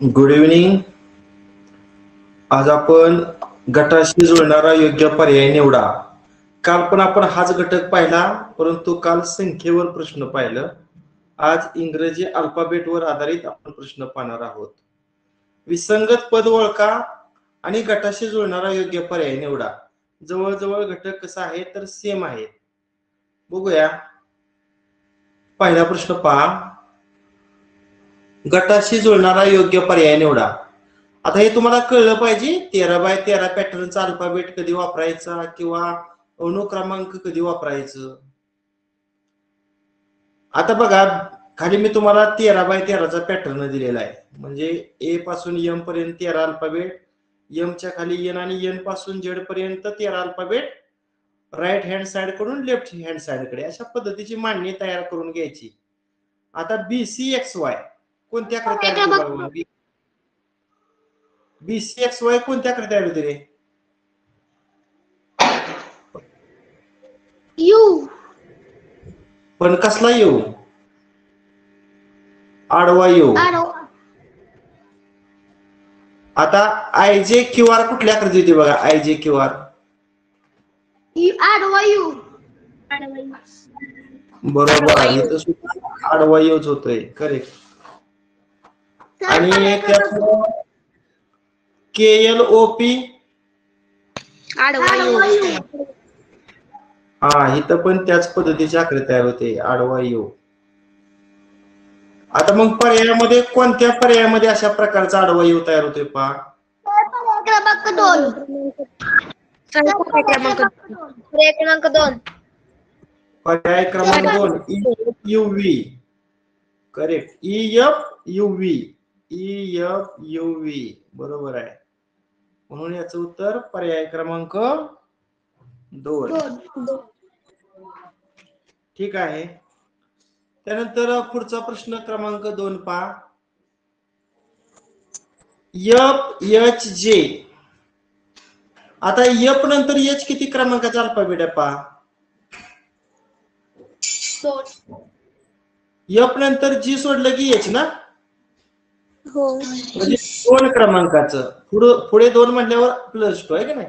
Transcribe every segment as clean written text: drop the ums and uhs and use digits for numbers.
Good evening. आज आपण गटाशी जुळणारा योग्य पर्याय निवडा. काल पण आपण हाच घटक पाहिला, परंतु काल संख्येवर प्रश्न पाहिलं. आज इंग्रजी अल्फाबेटवर आधारित आपण प्रश्न पाहणार आहोत. विसंगत पद ओळखा आणि गटाशी जुळणारा योग्य पर्याय निवडा. जवळजवळ घटक कसा आहे तर सेम आहे. बघूया. पहिला प्रश्न पहा. गटाशी जुळणारा योग्य पर्याय निवडा. आता हे तुम्हाला कळलं पाहिजे. 13x13 पॅटर्नचा अल्फाबेट कधी वापरायचा किंवा अनुक्रमांक कधी वापरायचं. आता बघा, खाली मी तुम्हाला 13x13चा पॅटर्न दिलेला आहे. म्हणजे ए पासून एम पर्यंत 13 अल्फाबेट, एम च्या खाली एन आणि एन पासून जेड पर्यंत 13 अल्फाबेट, राईट हँड साइड कडून लेफ्ट हँड साइड कडे अशा पद्धतीची मांडणी तयार करून घ्यायची. आता BCXY कोणत्या आकृती BCXY कोणत्या आकृती होती रे? यू. पण कसला यू? आडवा यू. आता IJQR कुठल्या आकृती होती बघा? IJQR आडवा यू. बरोबर आहे. तर आडवा यूच होतोय. करेक्ट. आणि KLOP आडवा यू. हा, इथं पण त्याच पद्धतीची आकृती तयार होते. आडवा यू. आता मग पर्यायामध्ये कोणत्या पर्यायामध्ये अशा प्रकारचा आडवा यू तयार होतोय पहा? क्रमांक 2. पर्याय क्रमांक 2 EFUV. करेक्ट. EFUV बरोबर आहे. म्हणून याचं उत्तर पर्याय क्रमांक 2. ठीक आहे. त्यानंतर पुढचा प्रश्न क्रमांक 2 पहा. FHJ. आता F नंतर H किती क्रमांकाचा अल्फाबेट आहे पहा? F नंतर G सोडलं की H ना? हो. म्हणजे 2 क्रमांकाचं. पुढे 2 म्हटल्यावर +2 आहे का नाही?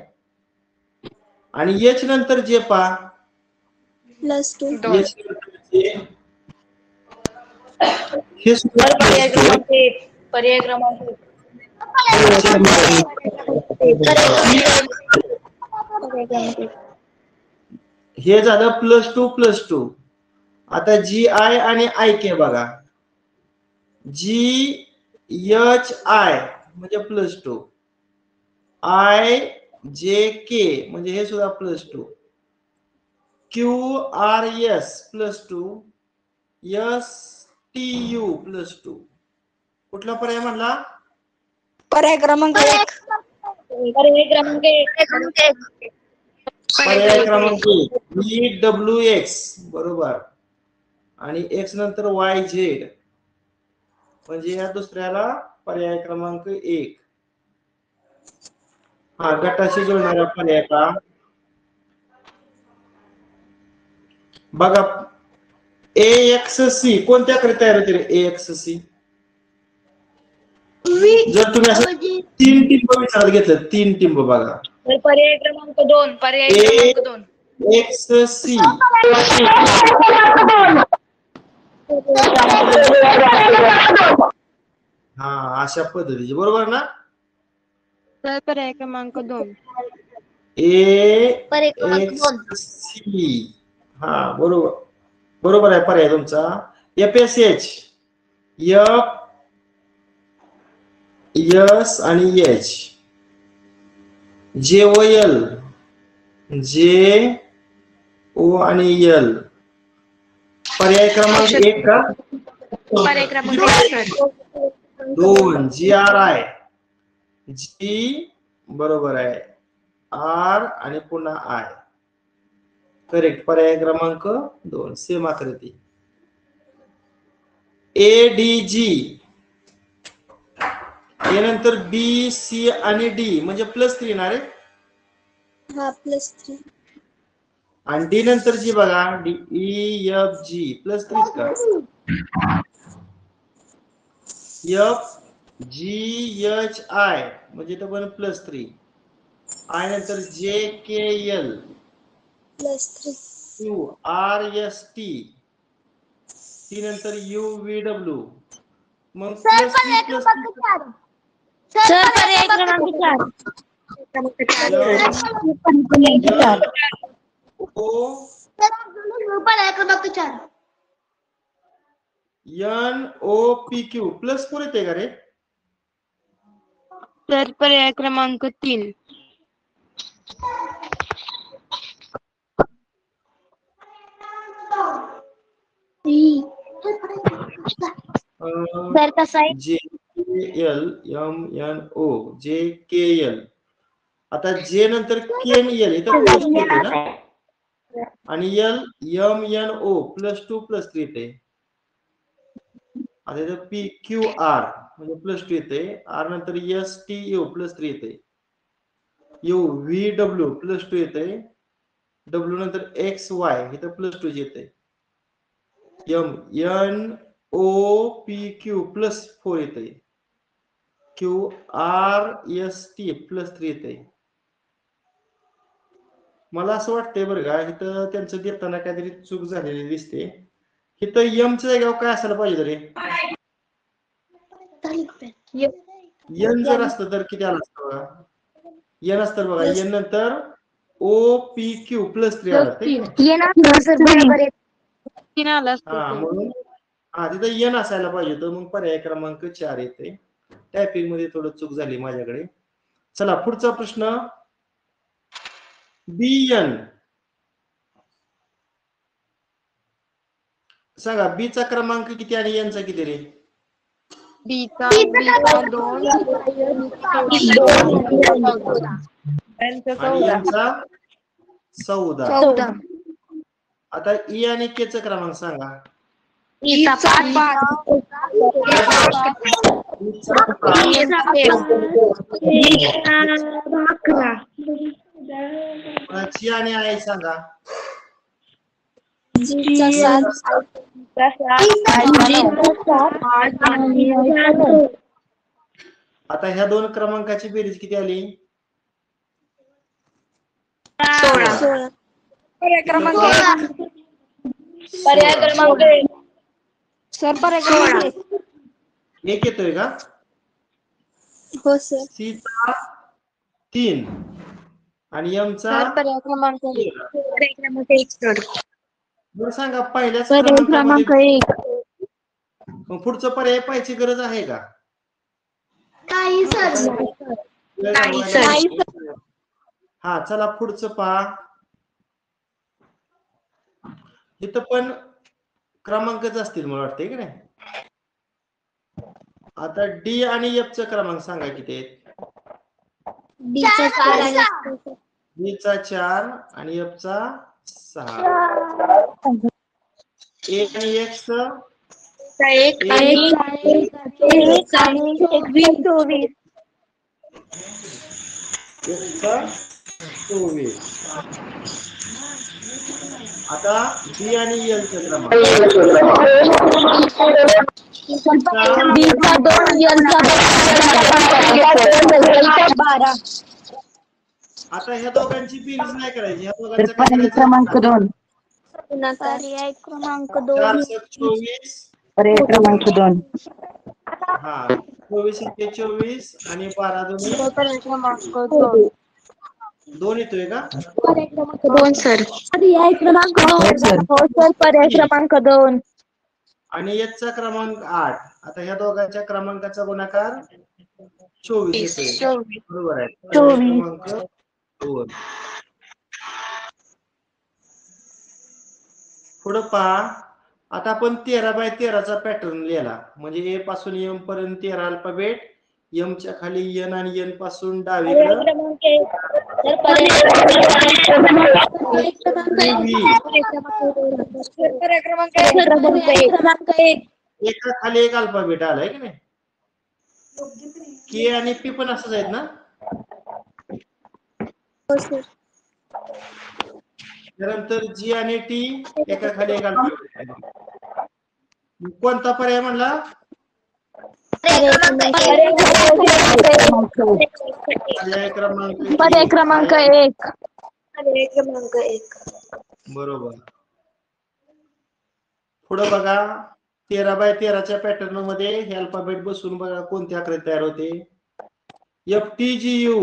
आणि H नंतर जे पहा +2. हे सुद्धा पर्याय क्रमांक हे झालं +2. आता GI आणि IK बघा. GHI म्हणजे +2, IJK म्हणजे हे सुद्धा +2, QRS +2, STU +2. कुठला पर्याय म्हणला? पर्याय क्रमांक 1. पर्याय क्रमांक EWX बरोबर. आणि X नंतर YZ म्हणजे या दुसऱ्याला पर्याय क्रमांक 1. हा, गटाशी जुळणारा पर्याय का बघा. AXC कोणत्या आकृती तयार होते रे? AXC जर तुम्ही असं 3 टिंब विचारात घेतलं, 3 टिंब बघा. पर्याय क्रमांक 2. पर्याय क्रमांक 2. XC हा, अशा पद्धतीचे बरोबर ना. सर पर्याय क्रमांक 2. ए पर्याय क्रमांक एक्स 2. सी. हा, बरोबर बरोबर आहे पर्याय तुमचा. FSH, F, S आणि H, JOL, JO आणि L. पर्याय क्रमांक 1 का पर्याय क्रमांक 1 सर. 2 GRI, G बरोबर आहे, R आणि पुन्हा I. करेक्ट. पर्याय क्रमांक 2 सेम आकृती. ADG, यानंतर B, C आणि D म्हणजे +3 ना रे. हा +3. आणि डी नंतर जी बघा, DEFG +3 का. FGHI म्हणजे तो पण +3. I नंतर JKL, +3. QRST, T नंतर UVW. मग सर पर्याय क्रमांक 4. सर पर्याय क्रमांक 4. पर्याय क्रमांक 4. NOPQ +4 येते का रे. सर पर्याय क्रमांक 3. सर कसं आहे. JKL, MNO, JKL. आता J नंतर KNL इथं +2 येते ना. आणि L, MNO +2 +3 येते. आता इथं PQR म्हणजे +2 येते. R नंतर STU +3 येते. UVW +2 येते. W नंतर XY इथं +2 येते. MNOPQ +4 येते. QRST +3 येते. मला असं वाटतंय बरं का, इथं त्यांचं देताना काहीतरी चूक झालेली दिसते. इथं एमच्या जागेवर काय असायला पाहिजे रे. एन जर असतं तर किती आलं असतं बघा. एन असतं बघा, एन नंतर OPQ +3 आलं ते. हा, म्हणून हा तिथं एन असायला पाहिजे होतं. मग पर्याय क्रमांक 4 येते. टायपिंग मध्ये थोडं चूक झाली माझ्याकडे. चला पुढचा प्रश्न. BN सांगा, बी चा क्रमांक किती आणि एन चा किती रे. बीचा 2. आणि एनचा 14. आता ई आणि के चा क्रमांक सांगा. ईचा 5. ची आणि आय सांगा. जीचा 7. आता ह्या दोन क्रमांकाची बेरीज किती आली. 16. पर्याय क्रमांक 1. पर्याय क्रमांक 1. सर पर्याय क्रमांक 1. एक येतोय का. हो सर. सी चा 3 आणि एम चा पर्याय क्रमांक 1. पर्याय क्रमांक 1 सर. बरं सांगा, पहिल्याच पर्याय क्रमांक क्रमांकामध्ये 1. मग पुढचा पर्याय पाहायची गरज आहे का. काही सर. नाही सर. हा, चला पुढचं पहा. इथं पण क्रमांकच असतील मला वाटतंय की नाही. आता डी आणि एफ चा क्रमांक सांगा किती आहेत. डीचा 4. डी चा 4 आणि एफ चा 6. ए आणि एक्स चा 1 आणि 24. चा 24. आता बी आणि एल चा क्रमांक. डीचा 2. एलचा 12. आता ह्या दोघांची बेरीज नाही करायची. ह्या दोघांचा क्रमांक 2. गुणाकार पर्याय क्रमांक 4 2 7 24. पर्याय क्रमांक 2. हा 24 एके 24 आणि 12 दोन्ही पर्याय क्रमांक 2. 2 येतोय का? पर्याय क्रमांक 2 सर. पर्याय क्रमांक 2 हो सर. हो सर पर्याय क्रमांक 2 आणि याचा क्रमांक 8. आता ह्या दोघांच्या क्रमांकाचा गुणाकार 24 येतोय. बरोबर आहे. पर्याय क्रमांक 2. पुढं पहा. आता आपण 13x13 पॅटर्न लिहिला. म्हणजे ए पासून एम पर्यंत 13 अल्फाबेट, एम च्या खाली एन आणि एन पासून डावीकडं पर्याय क्रमांक क्रमांक 1 एका खाली एक अल्फाबेट आलाय की नाही. के आणि पी पण असंच आहेत ना. त्यानंतर जी आणि टी एका खाली एक अल्फाबेट आहे. कोणता पर्याय म्हणला? पर्याय क्रमांक 1 पर्याय क्रमांक 1. बरोबर. पुढे बघा 13x13 पॅटर्न मध्ये हे अल्फाबेट बसून बघा कोणती आकृती तयार होते. FTGU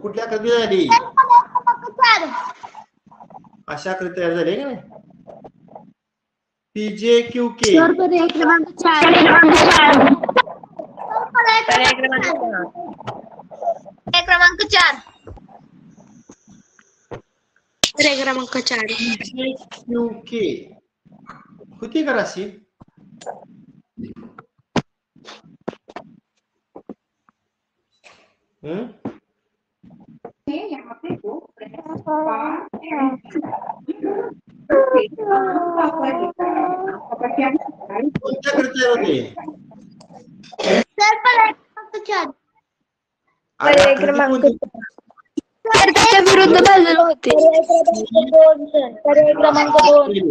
कुठल्या आकृती झाली? अशा आकृती तयार झाली की नाही. PJQK पर्याय क्रमांक 4 पर्याय क्रमांक 4. पर्याय क्रमांक 4. PJQK होती का राशी? कोणत्या आकृती तयार होते? पर्याय क्रमांक त्याच्या विरुद्ध बाजूला होते. पर्याय क्रमांक 2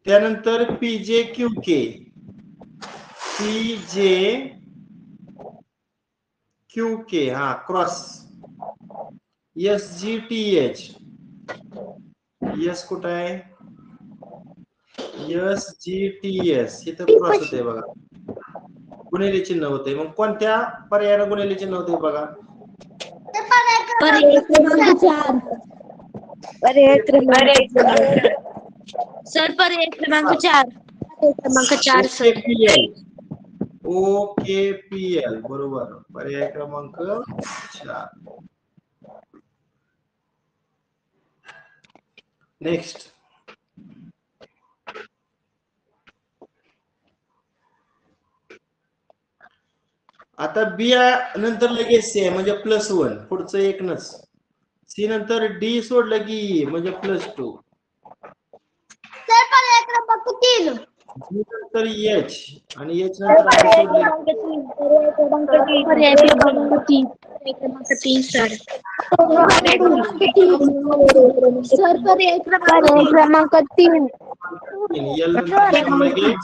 त्यानंतर PJQK हा क्रॉस. SGTH यस कुठं आहे? SGTS इथं क्रॉस होते बघा. गुणिले चिन्ह होते. मग कोणत्या पर्यायाने गुणिले चिन्ह होते बघा? पर्याय क्रमांक 4 पर्याय क्रमांक सर पर्याय क्रमांक 4 सर. OKPL बरोबर. पर्याय क्रमांक 4. नेक्स्ट. आता बी नंतर लगेच सी म्हणजे +1 पुढचं एक नच. सी नंतर डी सोडलं की म्हणजे +2. पर्याय क्रमांक 3 डी नंतर एच आणि एच नंतर आर सोडलं पर्याय क्रमांक 3 सर. सर पर्याय क्रमांक 3 एल नंतर लगेच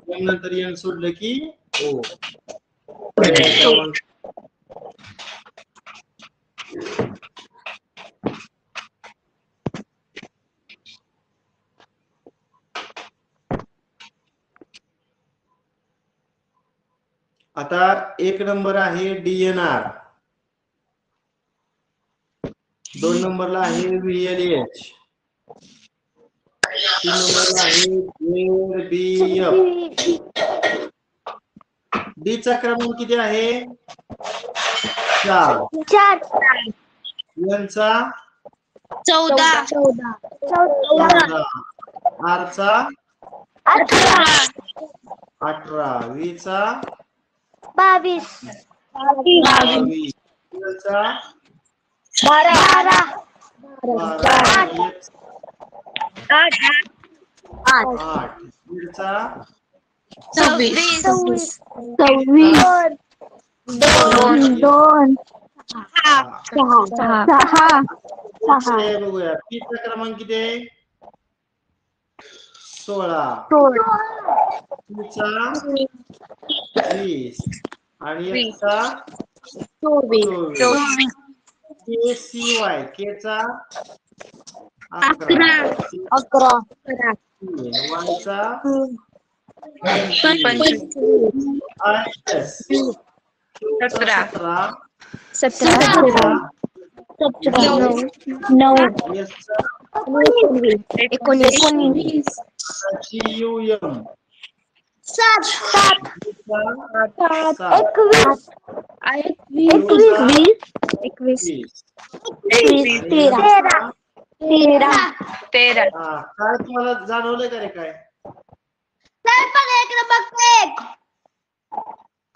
एम नंतर एन सोडलं की ओ. पर्याय क्रमांक आता 1 नंबर आहे DNR, 2 नंबरला आहे VLH, 3 नंबरला आहे JBF. डी चा क्रमांक किती आहे? 4. एन चा 14 आर चा 18, व्ही चा 22 एल चा 12 8. 8, झेड चा 26 बघूया. पी चा क्रमांक किती आहे? 16, चा 20 आणि एकचा 24. KCY केचा 11, वायचा 25, IS 17, 19 CUM 7 21 13 काय तुम्हाला जाणवलं का रे काय सर पर्याय क्रमांक 1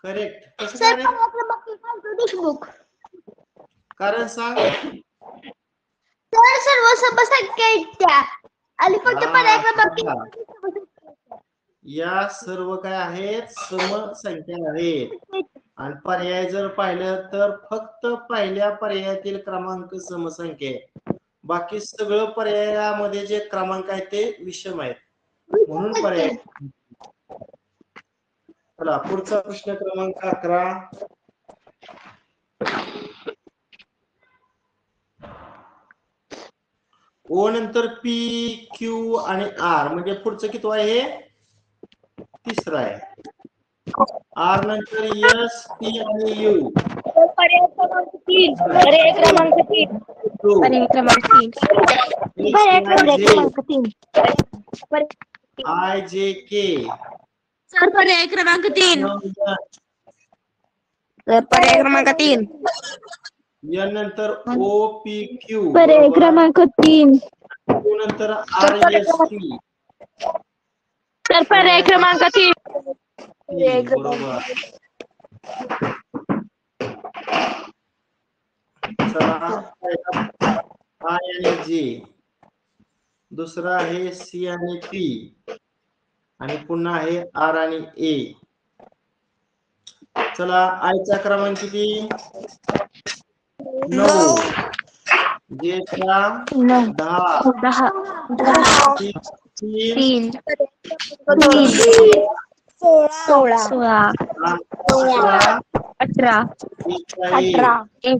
करेक्ट कसं सर काय रे? पर्याय क्रमांक 1 देशमुख कारण सांग सर सर्व समसंख्या इत्या आणि फक्त पर्याय क्रमांक हा. या सर्व काय आहेत समसंख्या आहेत आणि पर्याय जर पाहिलं तर फक्त पहिल्या पर्यायातील क्रमांक समसंख्या आहे. बाकी सगळं पर्यायामध्ये जे क्रमांक आहेत ते विषम आहेत म्हणून पर्याय. चला पुढचा प्रश्न क्रमांक 11. ओ नंतर पी क्यू आणि आर म्हणजे पुढचं किती आहे हे तिसरं आहे. आर नंतर एस टी आणि यू पर्याय क्रमांक 3 पर्याय क्रमांक 3 पर्याय क्रमांक 3 आय जे के सर पर्याय क्रमांक 3 पर्याय क्रमांक 3 या नंतर ओ पी क्यू पर्याय क्रमांक 3 नंतर आर एस टी सर पर्याय क्रमांक 3 बरोबर. चला आय आणि जे दुसरा आहे सी आणि पी आणि पुन्हा आहे आर आणि ए. चला आयचा क्रमांक किती 9 जेचा 10 3 16 18 1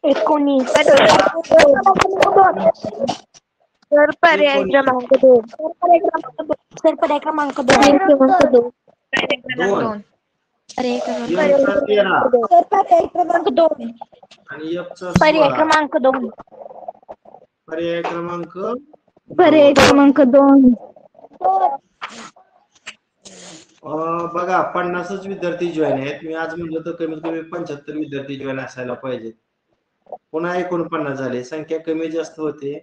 19 सर पर्याय क्रमांक 2 सर पर्याय क्रमांक 2 पर्याय क्रमांक 2 आणि एफचा पर्याय 16 क्रमांक 2 पर्याय क्रमांक पर्याय क्रमांक 2 बघा 50च विद्यार्थी जॉईन आहेत. मी आज म्हणलं तर कमीत कमी 75 विद्यार्थी जॉईन असायला पाहिजेत. पुन्हा 49 झाले. संख्या कमी जास्त होते.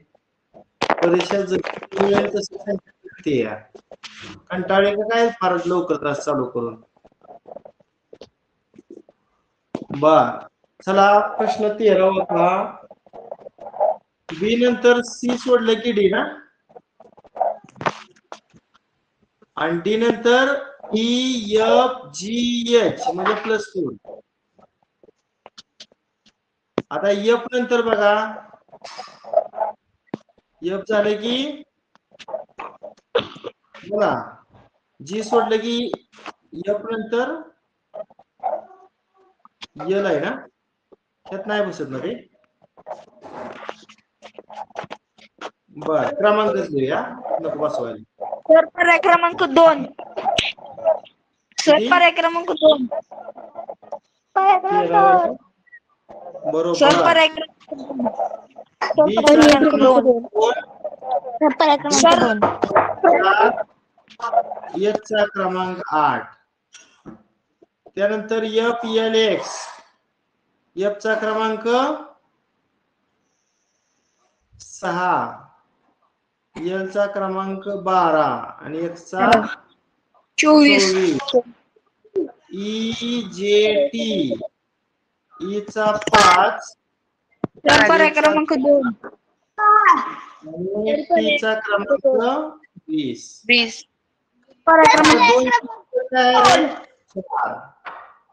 परीक्षा जशी मिळेल तशी संख्या किती आहे कंटाळे का काय फार लवकर तास चालू करून. बर चला प्रश्न 13 पहा. बी नंतर सी सोडलं की डी ना आणि डी नंतर ई एफ जी एच म्हणजे +2. आता एफ नंतर बघा एफ झालं की बघा जी सोडलं की एफ नंतर यल आहे ना त्यात नाही बसत ना ते. बर क्रमांकच घेऊया नको बसवायला. सर पर्याय क्रमांक 2 सर पर्याय क्रमांक 2 बरोबर. सर पर्याय क्रमांक 2 पर्याय क्रमांक 2 चा क्रमांक 8 त्यानंतर एफ एल एक्स एफ चा क्रमांक 6 एल चा क्रमांक 12 आणि एक्स चा 24 ई जे टी ई चा 5 पर्याय क्रमांक 2 आणि टी चा क्रमांक 20 पर्याय क्रमांक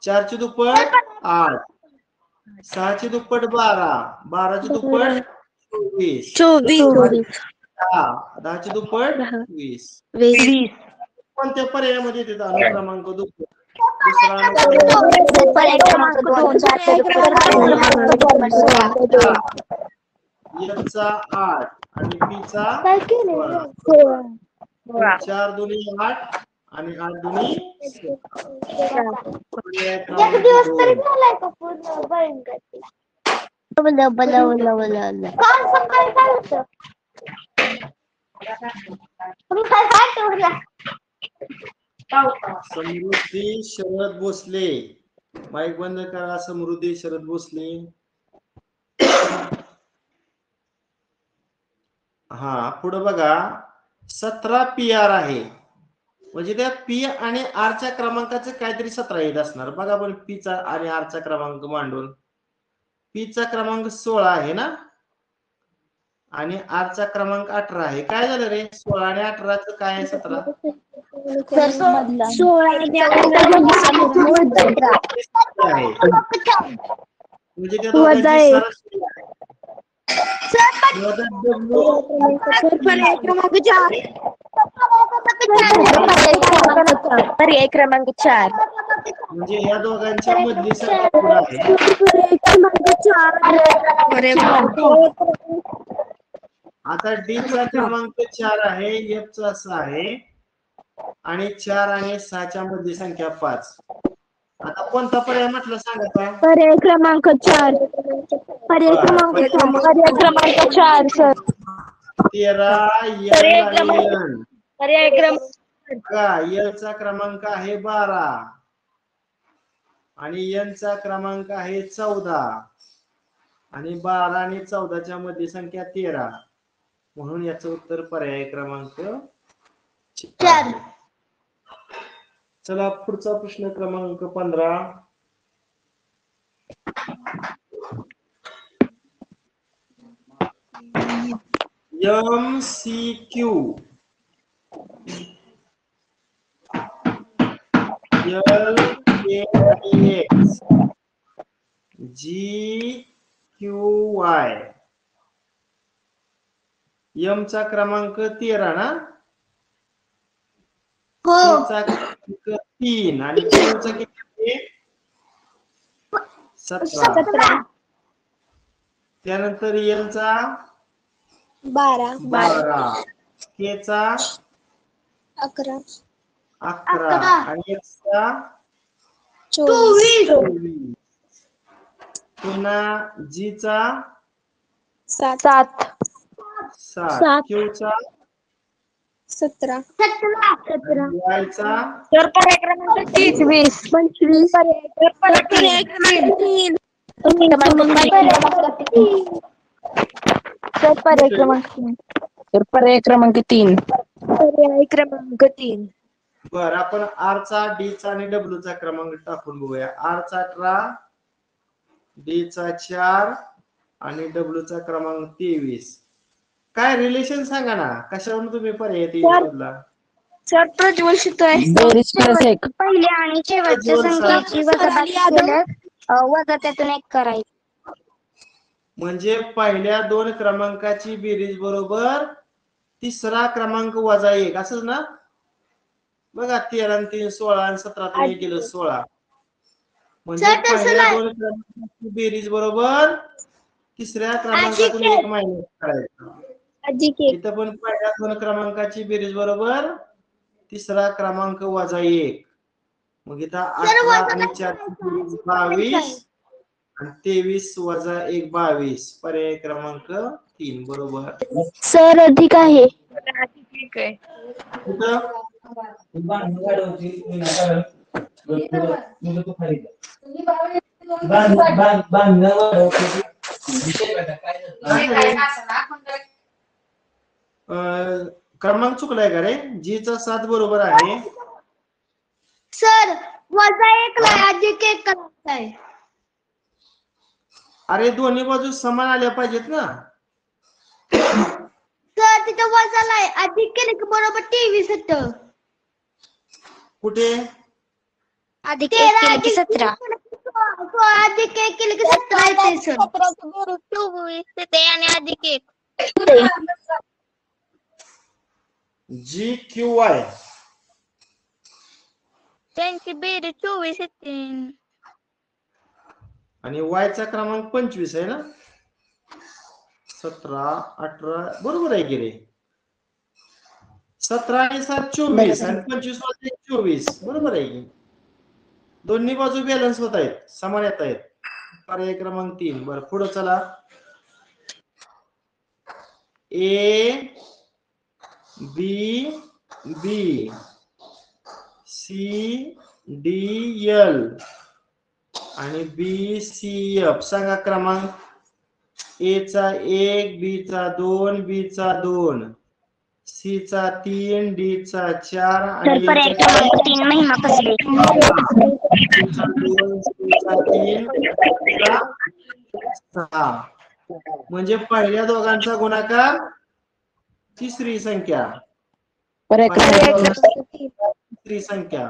4 ची दुप्पट 8 6ची दुप्पट 12, 12ची दुप्पट 24, 24 10ची दुप्पट 20. 20 कोणत्या पर्यायामध्ये येते अनुक्रमांक दुप्पट? दुसरा अनुक्रमांक पर्याय क्रमांक 2 F चा 8 आणि P चा काय 16. केलं 4 दुनी 8 आणि 8 दुनी 16. पर्याय एक क्रमांक दिवस तरी 2. झालाय का पूर्ण भयंकर काल सकाळी काय होतं तुम्ही काय काय ठेवला समृद्धी शरद भोसले, माईक बंद करा. समृद्धी शरद भोसले. हा पुढे बघा 17 PR आहे, म्हणजे त्या P आणि R च्या क्रमांकाचे काहीतरी 17 येत असणार. बघा पण P चा आणि R चा क्रमांक मांडून. P चा क्रमांक 16 आहे ना आणि R चा क्रमांक 18 आहे. काय झालं रे 16 आणि 18 च काय आहे 17? 16 आहे. म्हणजे त्या दोघांची सरासरी आहे. पर्याय क्रमांक 4 पर्याय क्रमांक 4 म्हणजे या दोघांच्या मधली संख्या पुढे आहे. पर्याय क्रमांक 4 आता D चा क्रमांक 4 आहे, F चा 6 आहे आणि 4 आणि 6 च्या मधली संख्या 5. आता कोणता पर्याय म्हटलं सांगा का? पर्याय क्रमांक 4 पर्याय क्रमांक 4 सर 13 पर्याय L आणि N. पर्याय क्रमांक बघा L चा क्रमांक आहे 12 आणि N चा क्रमांक आहे 14 आणि 12 आणि 14 च्या मध्ये संख्या 13, म्हणून याचं उत्तर पर्याय क्रमांक 4. चला पुढचा प्रश्न क्रमांक 15. MCQ LKX GQY. M चा क्रमांक 13 ना, हो चा क्रमांक 3 आणि Q चा किती आहे? 17. त्यानंतर L चा 12, K चा 11 आणि X चा 24 पुन्हा G चा 7 Q चा 17 Y चा तर पर्याय क्रमांक 25 पर्याय क्रमांक 3 तर पर्याय क्रमांक 3 पर्याय क्रमांक 3. बर आपण R चा D चा आणि W चा क्रमांक टाकून बघूया. R चा 18, D चा 4 आणि W चा क्रमांक 23. काय रिलेशन सांगा ना, कशावरून तुम्ही पर्याय शोधला? सर प्रज्वल शितोय पहिल्या आणि शेवटच्या संख्येची वजाबाकी केल्यास वजा त्यातून 1 करायचं. म्हणजे पहिल्या 2 क्रमांकाची बेरीज बरोबर तिसरा क्रमांक वजा 1 असंच ना. बघा 13 आणि 3 16 आणि 17 तुम्ही केलं 16. म्हणजे पहिल्या 2 क्रमांकाची बेरीज बरोबर तिसऱ्या क्रमांकातून 1 मायनस करायचं. इथं पण पहिल्या 2 क्रमांकाची बेरीज बरोबर तिसरा क्रमांक वजा 1. मग इथं 18 आणि 4 22 आणि 23 वजा 1 22. पर्याय क्रमांक 3 बरोबर. सर अधिक आहे. ठीक आहे. क्रमांक चुकलाय का रे? G चा 7 बरोबर आहे. सर वजा 1 ला अधिक 1 करायचं आहे. अरे दोन्ही बाजू समान आल्या पाहिजेत ना. सर तिथं वजाला आहे, अधिक केलं की बरोबर 23 येतं. कुठे? अधिक 1 केलं की 17. अधिक एक केले की 17 येते सर. 24 येते आणि अधिक 1. GQY त्यांची बेरीज 24 येते. आणि Y चा क्रमांक 25 आहे ना. 17 18 बरोबर आहे की रे. 17 आणि 7 24 आणि 25 वाजले 24 बरोबर आहे की. दोन्ही बाजू बॅलन्स होत आहेत, समान येत आहेत. पर्याय क्रमांक 3. बरं पुढे चला. A B B C D L आणि B C F सांगा क्रमांक. A चा 1 B चा 2 B चा 2 C चा 3 D चा 4 आणि सर पर्याय क्रमांक 3 महिमा कसबे. C चा 2 C चा 3 D चा 6. म्हणजे पहिल्या दोघांचा गुणाकार तिसरी संख्या. तिसरी संख्या.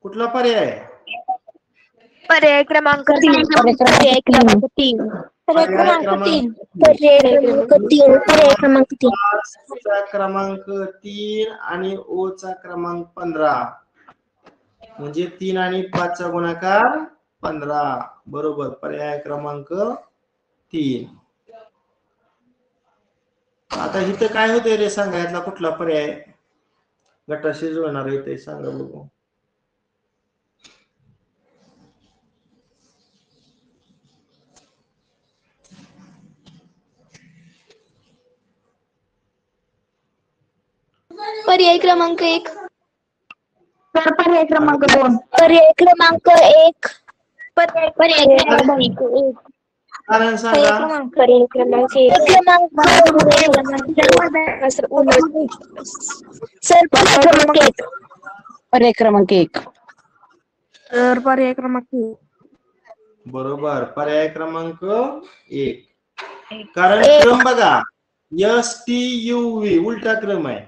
कुठला पर्याय? पर्याय क्रमांक 3. पर्याय क्रमांक 3. पर्याय क्रमांक 3. पर्याय क्रमांक 3. पर्याय क्रमांक 3. चा क्रमांक 3 आणि O चा क्रमांक 15. म्हणजे 3 आणि 5 चा गुणाकार 15. बरोबर. पर्याय क्रमांक 3. आता इथं काय होतंय रे सांगा, यातला कुठला पर्याय गटाशी जुळणार आहे ते सांगा बघू. पर्याय क्रमांक 1. पर्याय क्रमांक 2. पर्याय क्रमांक 1. पर्याय क्रमांक 1. कारण सांगा. पर्याय क्रमांक 1. सर पर्याय क्रमांक 1. तर पर्याय क्रमांक 1. बरोबर. पर्याय क्रमांक 1. कारण क्रम बघा. STUV उलटा क्रम आहे.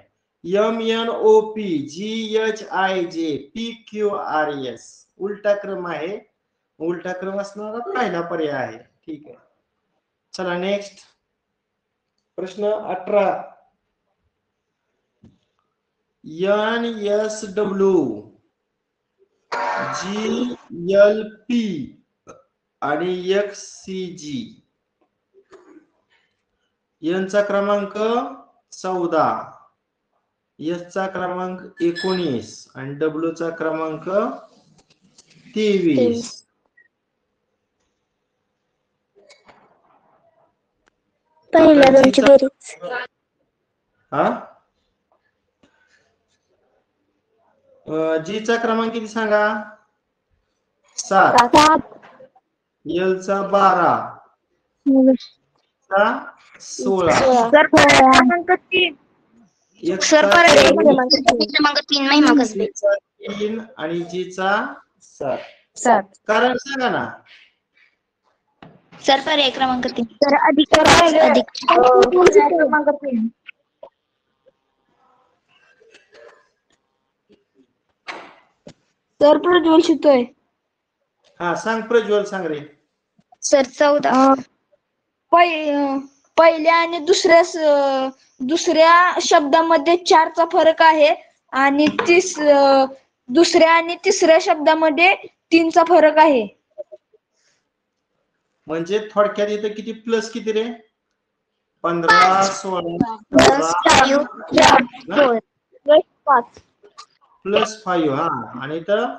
MNOP GHIJ PQRS उलटा क्रम आहे. उलटा क्रम असणारा पहिला पर्याय आहे. ठीक आहे. चला नेक्स्ट प्रश्न 18. NSW GLP आणि XCG. N चा क्रमांक 14, S चा क्रमांक 19 आणि W चा क्रमांक 23. पहिल्या दोनची बेरीज. हा G चा क्रमांक किती सांगा. 7. L चा 12, चा 16. सर पर्याय क्रमांक 3 महिमा कसबे. 3 आणि G चा 7. 7. कारण सांगा ना. सर पर्याय क्रमांक 3. तर अधिक क्रमांक 3. तर प्रज्वल शिकतोय. हा सांग प्रज्वल, सांग रे. सर 14. पहिल्या आणि दुसऱ्या शब्दामध्ये 4 चा फरक आहे आणि दुसऱ्या आणि तिसऱ्या शब्दामध्ये 3 चा फरक आहे. म्हणजे थोडक्यात इथं किती प्लस किती रे. 15 16 प्लस 5. हा आणि इथं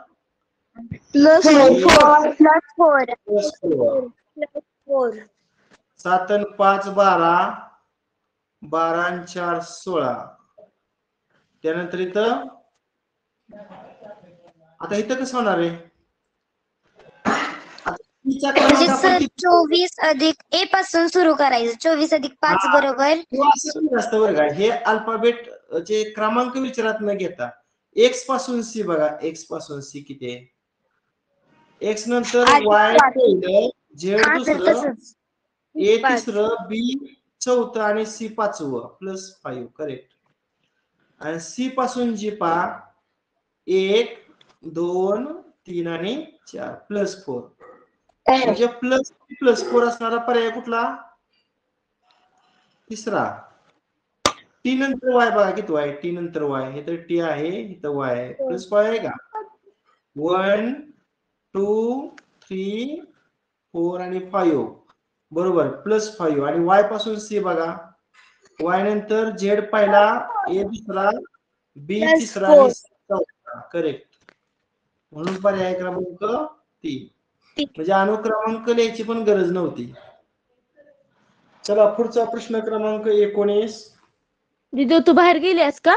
प्लस 4. 7 आणि 5 12, 12 आणि 4 16. त्यानंतर इथं आता इथं कसं होणार आहे. म्हणजे सर 24 अधिक A पासून सुरू करायचं. 24 अधिक 5 बरोबर. असतं बरं का. हे अल्फाबेट चे क्रमांक विचारात न घेता X पासून C बघा. X पासून C किती आहे. X नंतर Y पहिलं, Z दुसरं, A तिसरं, B चौथं आणि C 5वं प्लस 5. करेक्ट. आणि C पासून G पहा. 1 2 3 आणि 4 +4 म्हणजे +4 असणारा पर्याय कुठला तिसरा टी नंतर वाय बघा किती वाय टी नंतर वाय हे तर टी आहे इथं वाय आहे +5 आहे का 1 2 3 4 आणि 5 बरोबर +5 आणि वाय पासून सी बघा वाय नंतर झेड पहिला ए दुसरा बी तिसरा आणि चौथा करेक्ट म्हणून पर्याय क्रमांक 3 म्हणजे अनुक्रमांक लिहायची पण गरज नव्हती. चला पुढचा प्रश्न क्रमांक 19 दिदू तू बाहेर गेलीस का?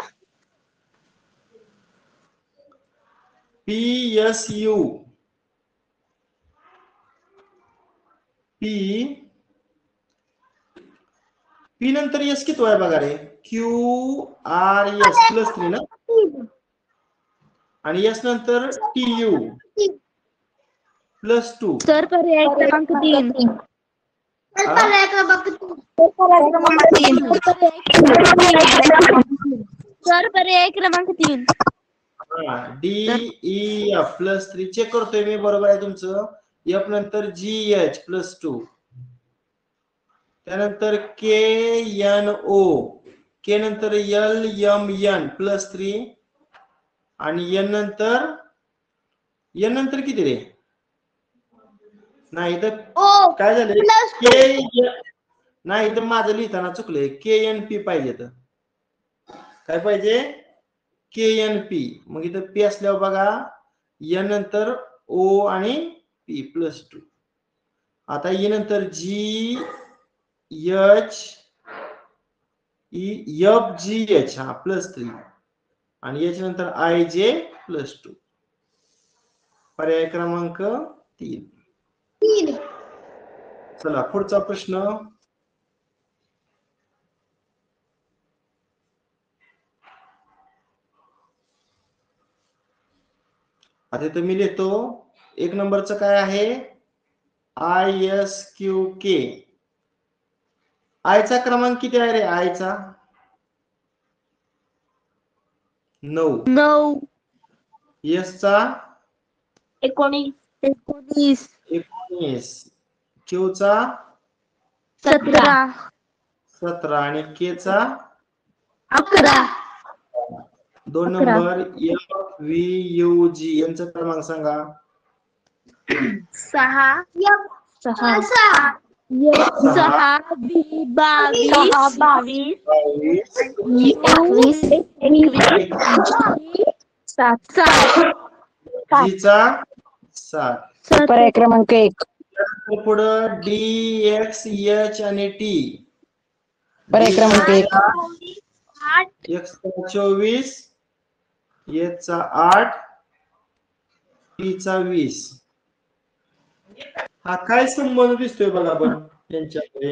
PSU पी नंतर एस किती आहे बघा रे QRS +3 ना आणि एस नंतर TU +2 सर पर्याय क्रमांक 3. सर पर्याय क्रमांक 3. DEF +3 चेक करतोय मी बरोबर आहे तुमचं एफ नंतर GH +2 त्यानंतर KNO के नंतर LMN +3 आणि एन नंतर किती रे नाही तर काय झालं के नाही तर माझं लिहिताना चुकलंय KNP पाहिजे तर काय पाहिजे KNP मग इथं पी असल्यावर बघा एन नंतर O आणि P +2 आता E नंतर GH FGH हा +3 आणि H नंतर IJ +2 पर्याय क्रमांक 3. चला पुढचा प्रश्न आता इथं मी लिहितो 1 नंबरचं काय आहे ISQK आयचा क्रमांक किती आहे रे आयचा 9 एसचा 19 क्यूचा 17 आणि केचा 11 2 नंबर FVUG यांचा क्रमांक सांगा 6 22 जीचा 7 पर्याय क्रमांक 1. पुढं DXH आणि T पर्याय क्रमांक 1. X चा 24 H चा 8 T चा 20 हा काय संबंध दिसतोय बघा आपण त्यांच्याकडे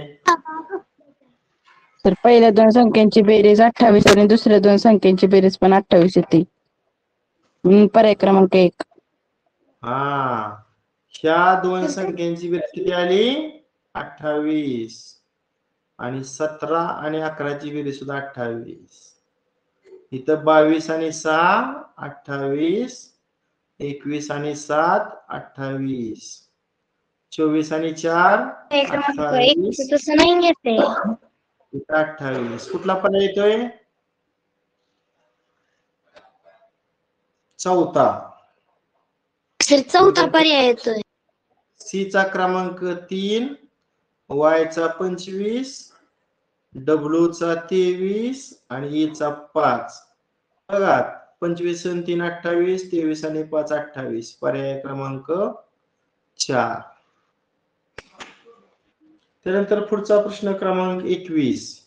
तर पहिल्या दोन संख्यांची बेरीज 28 आणि दुसऱ्या दोन संख्यांची बेरीज पण 28 येते. पर्याय क्रमांक 1. हा ह्या दोन संख्यांची बेरीज किती आली 28 आणि 17 आणि 11 ची बेरीज सुद्धा 28 इथं 22 आणि 6 28 21 आणि 7 28 24 आणि 4 28 तसं नाही येते 28 कुठला पर्याय येतोय चौथा पर्याय येतोय सी चा क्रमांक 3 वाय चा 25 डब्ल्यू चा 23 आणि ई चा 5 बघा 25 आणि 3 28 23 आणि 5 28 पर्याय क्रमांक 4. त्यानंतर पुढचा प्रश्न क्रमांक 21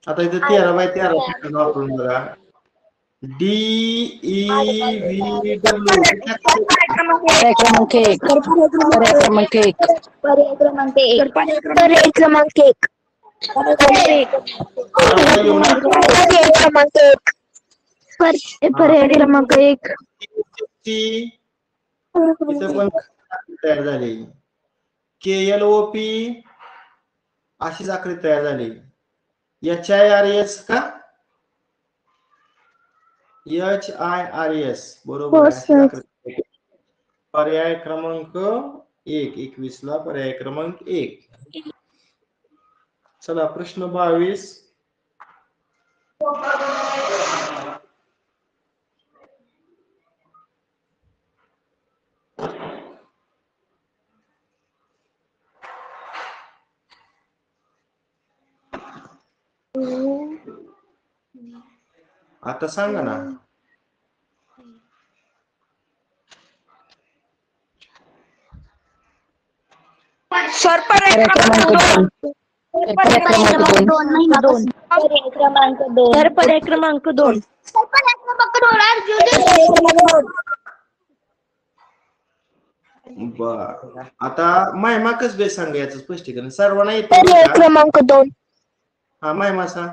आता इथे 13x13 वापरून बघा DEVW पर्याय क्रमांक 1. पर्याय क्रमांक 1. पर्याय क्रमांक 1. पर्याय क्रमांक 1 पर्याय क्रमांक 1. इथं पण तयार झाले KLOP अशीच आकृती तयार झाली. HIRS का? HIRS बरोबर आहे. अशीच आकृती. पर्याय क्रमांक 1, 21 ला पर्याय क्रमांक 1. चला प्रश्न 22. आता सांगा ना. सर पर्याय क्रमांक 2. सर पर्याय क्रमांक 2. बर आता महिमा कस बे सांगा याचं स्पष्टीकरण सर्वांना येतं पर्याय का? क्रमांक 2. हा महिमा सांग.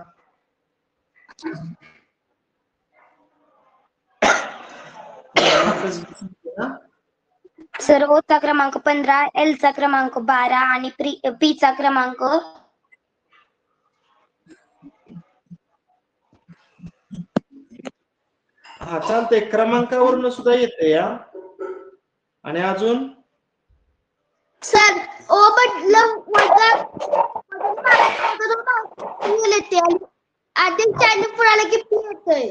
महिमा कस बे सांगते ना? सर O चा क्रमांक 15, L चा क्रमांक 12 आणि P चा क्रमांक हा चालतंय. क्रमांकावरून सुद्धा येते या. आणि अजून सर O बदलून वजा येते आधी चालू पुढे की P येतोय.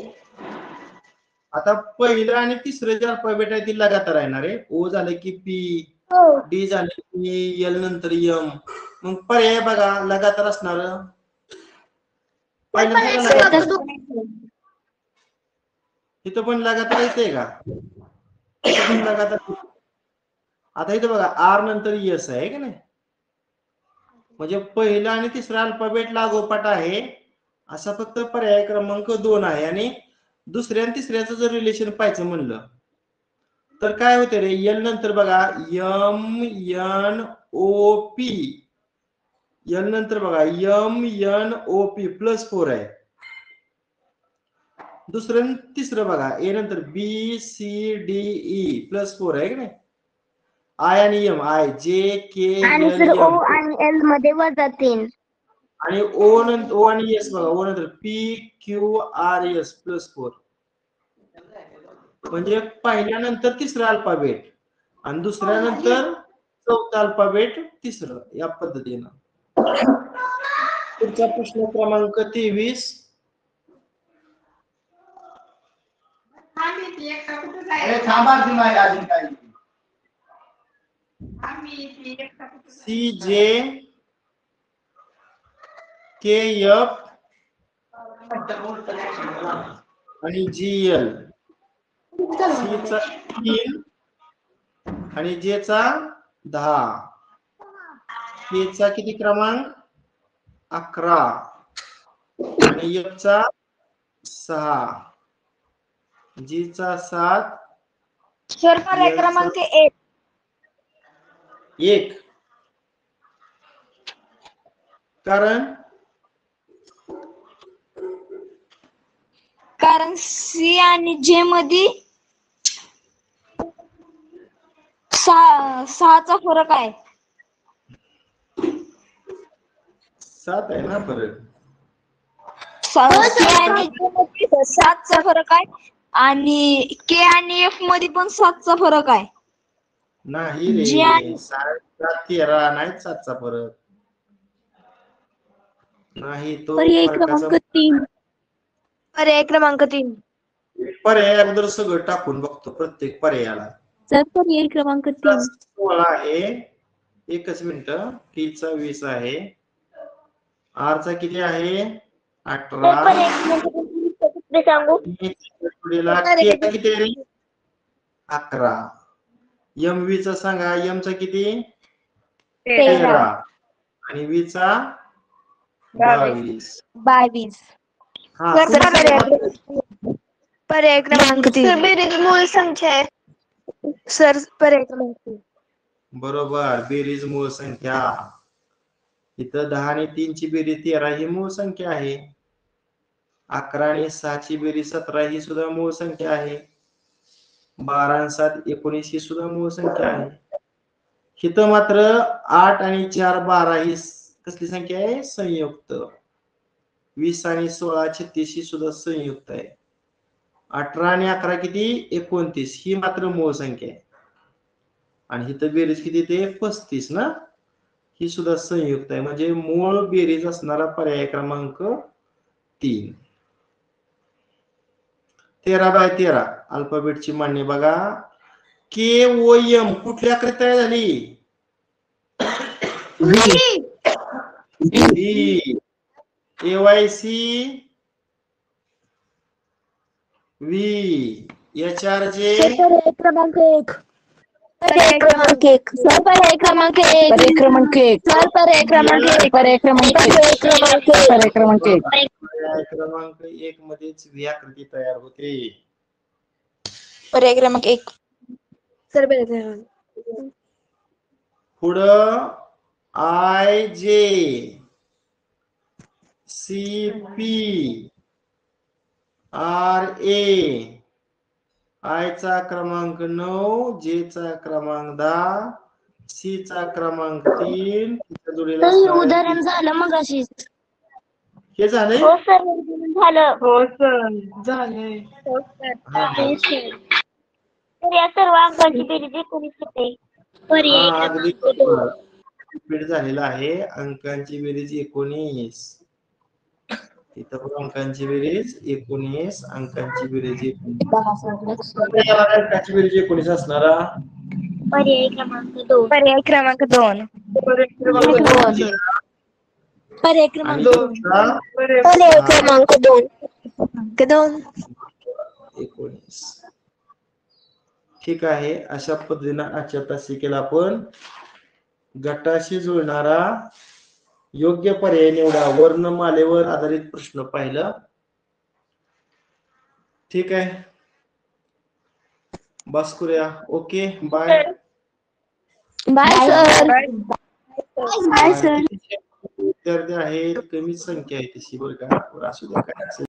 आता पहिलं आणि तिसरं जे अल्फाबेट आहे ती लगातार येणार आहे. O झालं की P, D झालं की L नंतर M. मग पर्याय बघा लगातार असणार. इथं पण लगातार येते का? इथं पण लगातार. आता इथं बघा R नंतर S आहे का नाही? म्हणजे पहिला आणि तिसरा अल्फाबेट लागोपाठ आहे. असा फक्त पर्याय क्रमांक 2 आहे. आणि दुसऱ्या आणि तिसऱ्याचं जर रिलेशन पाहायचं म्हणलं तर काय होते रे? L नंतर बघा MNOP. L नंतर बघा MNOP +4 आहे. दुसरं तिसरं बघा A नंतर BCDE +4 आहे की नाही? I आणि M I JKLM आणि सर O आणि L मध्ये वजा 3 आणि O आणि S बघा. O नंतर PQRS +4. म्हणजे पहिल्यानंतर तिसरा अल्फाबेट आणि दुसऱ्यानंतर चौथा अल्फाबेट तिसरं या पद्धतीनं. पुढचा प्रश्न क्रमांक 23. CJ KF आणि GL. C चा 3 आणि J चा 10. K चा किती क्रमांक? 11 आणि F चा 6. G चा 7. सर पर्याय क्रमांक 1. 1. कारण C आणि J मध्ये 6चा फरक आहे. 7 आहे ना फरक. 7चा फरक आहे आणि K आणि F मध्ये पण 7चा फरक आहे. नाही रे. G आणि 13 नाही 7चा फरक. नाही तो पर्याय फरकाचा क्रमांक 3. पर्याय क्रमांक 3. पर्याय अगोदर सगळं टाकून बघतो प्रत्येक पर्यायाला. सर पर्याय क्रमांक 3. 16 आहे. एकच मिनिट. T चा 20 आहे. R चा किती आहे? 18. सांगू K चा किती आहे? 11. MV चा सांगा. M चा किती? 13 आणि V चा 22. हा पर्याय क्रमांक 3. बेरीज मूळ संख्या आहे. सर पर्याय क्रमांक 3. बरोबर. बेरीज मूळ संख्या. इथं 10 आणि 3 ची बेरीज 13 ही मूळ संख्या आहे. 11 आणि 6 ची बेरीज 17 ही सुद्धा मूळ संख्या आहे. 12 आणि 7 19 ही सुद्धा मूळ संख्या आहे. इथं मात्र 8 आणि 4 12 ही कसली संख्या आहे? संयुक्त. 20 आणि 16 36 ही सुद्धा संयुक्त आहे. 18 आणि 11 किती? 29. ही मात्र मूळ संख्या आहे. आणि इथं बेरीज किती ते 35 ना, ही सुद्धा संयुक्त आहे. म्हणजे मूळ बेरीज असणारा पर्याय क्रमांक 3. 13/13 अल्फाबेटची मांडणी बघा. के ओ एम कुठली आकृती तयार झाली? व्ही. AYC V. HRJ क्रमांक 1. पर्याय क्रमांक 1. पर्याय क्रमांक 1. पर्याय क्रमांक 1. पर्याय क्रमांक 1. पर्याय क्रमांक 1. पर्याय क्रमांक 1. पर्याय क्रमांक 1 मध्येच व्ही आकृती तयार होते. पर्याय क्रमांक 1. पुढं IJ CP RA I चा क्रमांक 9, J चा क्रमांक 10, C चा क्रमांक 3. जोडीला उदाहरण झालं मग अशीच. हे झालंय. हो सर झालं. हो सर झाले. हो सर. तर या सर्व अंकांची बेरीज 19 होते. पर्याय अगदी क्रमांक 2. रिपीट झालेला आहे. अंकांची बेरीज 19. इथं पण अंकांची बेरीज 19. अंकांची बेरीज 19. अंकांची बेरीज 19 असणारा पर्याय क्रमांक 2. पर्याय क्रमांक 2. पर्याय क्रमांक 2. पर्याय क्रमांक 2. 19. ठीक आहे. अशा पद्धतीने आजच्या तासिकेला आपण गटाशी जुळणारा योग्य पर्याय निवडा वर्णमालेवर आधारित प्रश्न पाहिला. ठीक आहे. बस करूया. Okay bye. Bye sir. विद्यार्थी आहेत, कमीच संख्या आहे तशी बरं का, असू द्या काय.